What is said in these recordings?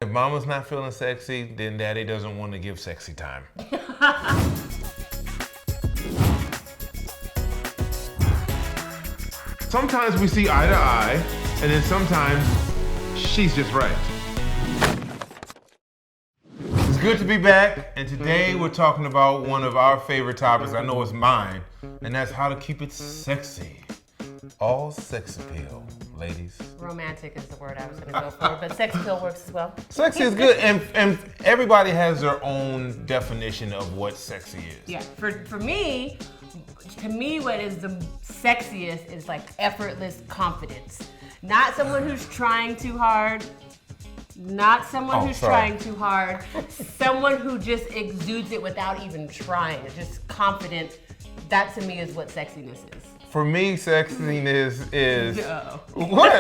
If mama's not feeling sexy, then daddy doesn't want to give sexy time. Sometimes we see eye to eye, and then sometimes she's just right. It's good to be back, and today we're talking about one of our favorite topics. I know it's mine, and that's how to keep it sexy. All sex appeal, ladies. Romantic is the word I was going to go for, but sex appeal works as well. Sexy is good, and everybody has their own definition of what sexy is. Yeah, for me, to me, what is the sexiest is like effortless confidence. Not someone who's trying too hard. Not someone who's trying too hard. Someone who just exudes it without even trying. Just confident. That to me is what sexiness is. For me, sexiness is No. what?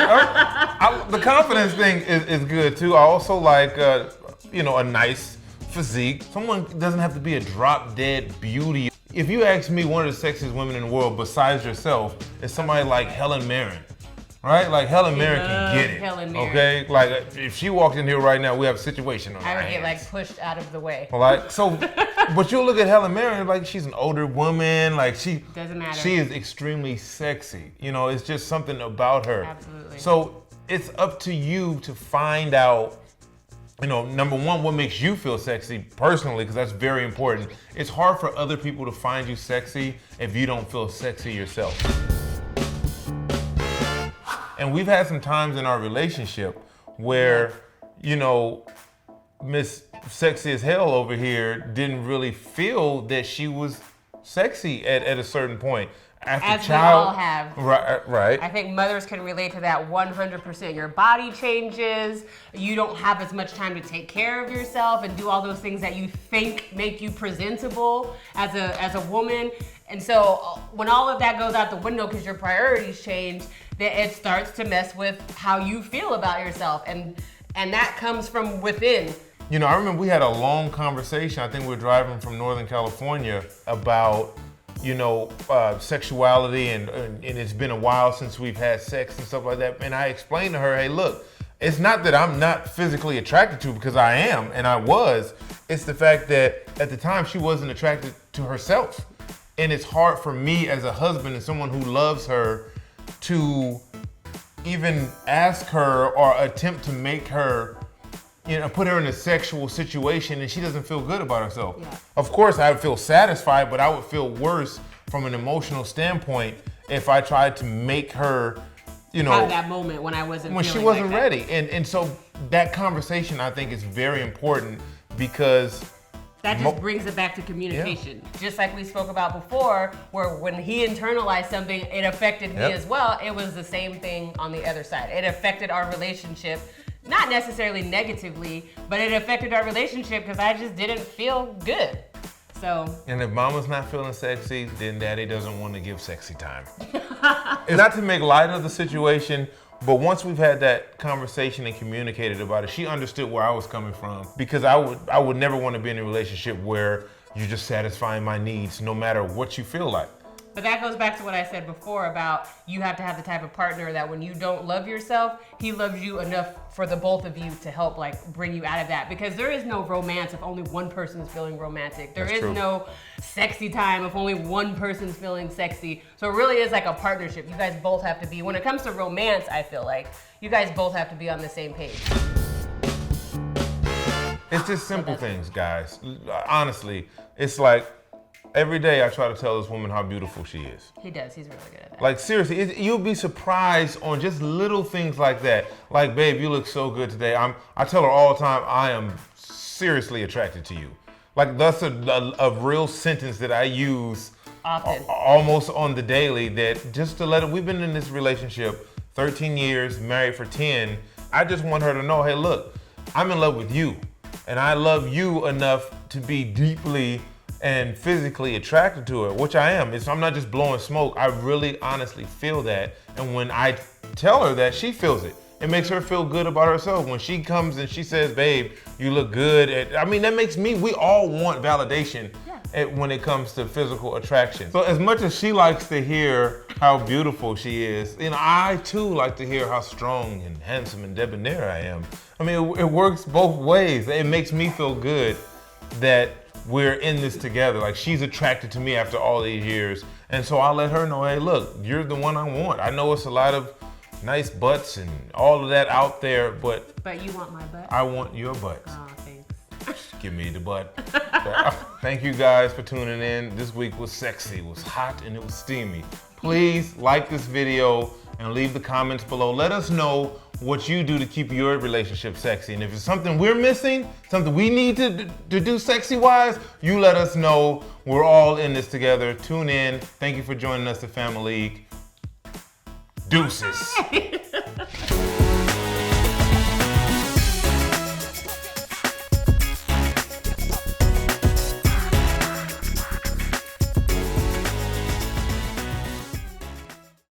The confidence thing is good too. I also like a nice physique. Someone doesn't have to be a drop dead beauty. If you ask me, one of the sexiest women in the world besides yourself is somebody like Helen Mirren. Right? Like Helen Mirren can get it. Helen Mirren. Okay? Like if she walked in here right now, we have a situation on our I would hands. get like pushed out of the way. Like so, but you'll look at Helen Mirren like she's an older woman. Like Doesn't matter. She is extremely sexy. It's just something about her. Absolutely. So it's up to you to find out. Number one, what makes you feel sexy personally, because that's very important. It's hard for other people to find you sexy if you don't feel sexy yourself. And we've had some times in our relationship where, Miss Sexy as Hell over here didn't really feel that she was sexy at a certain point. As we all have. Right. I think mothers can relate to that 100%. Your body changes. You don't have as much time to take care of yourself and do all those things that you think make you presentable as a woman. And so when all of that goes out the window because your priorities change, then it starts to mess with how you feel about yourself. And that comes from within. I remember we had a long conversation. I think we were driving from Northern California about sexuality and it's been a while since we've had sex and stuff like that. And I explained to her, hey, look, it's not that I'm not physically attracted to her, because I am and I was. It's the fact that at the time she wasn't attracted to herself. And it's hard for me as a husband and someone who loves her to even ask her or attempt to make her, put her in a sexual situation and she doesn't feel good about herself. Yeah. Of course, I would feel satisfied, but I would feel worse from an emotional standpoint if I tried to make her, have that moment when I wasn't when feeling she wasn't like ready. And so that conversation, I think, is very important because that just brings it back to communication. Yeah. Just like we spoke about before, where when he internalized something, it affected me as well. It was the same thing on the other side. It affected our relationship. Not necessarily negatively, but it affected our relationship because I just didn't feel good. So. And if mama's not feeling sexy, then daddy doesn't want to give sexy time. It's not to make light of the situation, but once we've had that conversation and communicated about it, she understood where I was coming from, because I would never want to be in a relationship where you're just satisfying my needs no matter what you feel like. But that goes back to what I said before about you have to have the type of partner that when you don't love yourself, he loves you enough for the both of you to help bring you out of that. Because there is no romance if only one person is feeling romantic. There is no sexy time if only one person's feeling sexy. So it really is like a partnership. You guys both have to be, when it comes to romance, I feel like you guys both have to be on the same page. It's just simple things, guys. Honestly, it's like, every day I try to tell this woman how beautiful she is. He does. He's really good at that. Like seriously, you'll be surprised on just little things like that. Like, babe, you look so good today. I tell her all the time, I am seriously attracted to you. Like that's a real sentence that I use often, almost on the daily. That just to let her. We've been in this relationship 13 years, married for 10. I just want her to know, hey, look, I'm in love with you, and I love you enough to be deeply and physically attracted to her, which I am. I'm not just blowing smoke. I really honestly feel that. And when I tell her that, she feels it. It makes her feel good about herself. When she comes and she says, babe, you look good. That makes me, we all want validation. Yeah. when it comes to physical attraction. So as much as she likes to hear how beautiful she is, you know, I too like to hear how strong and handsome and debonair I am. I mean, it works both ways. It makes me feel good that we're in this together. Like, she's attracted to me after all these years. And so I'll let her know, hey, look, you're the one I want. I know it's a lot of nice butts and all of that out there, but you want my butt? I want your butt. Oh, thanks. Give me the butt. Thank you guys for tuning in. This week was sexy, it was hot, and it was steamy. Please like this video and leave the comments below. Let us know what you do to keep your relationship sexy. And if it's something we're missing, something we need to do sexy-wise, you let us know. We're all in this together. Tune in. Thank you for joining us at FamiLeague. Deuces.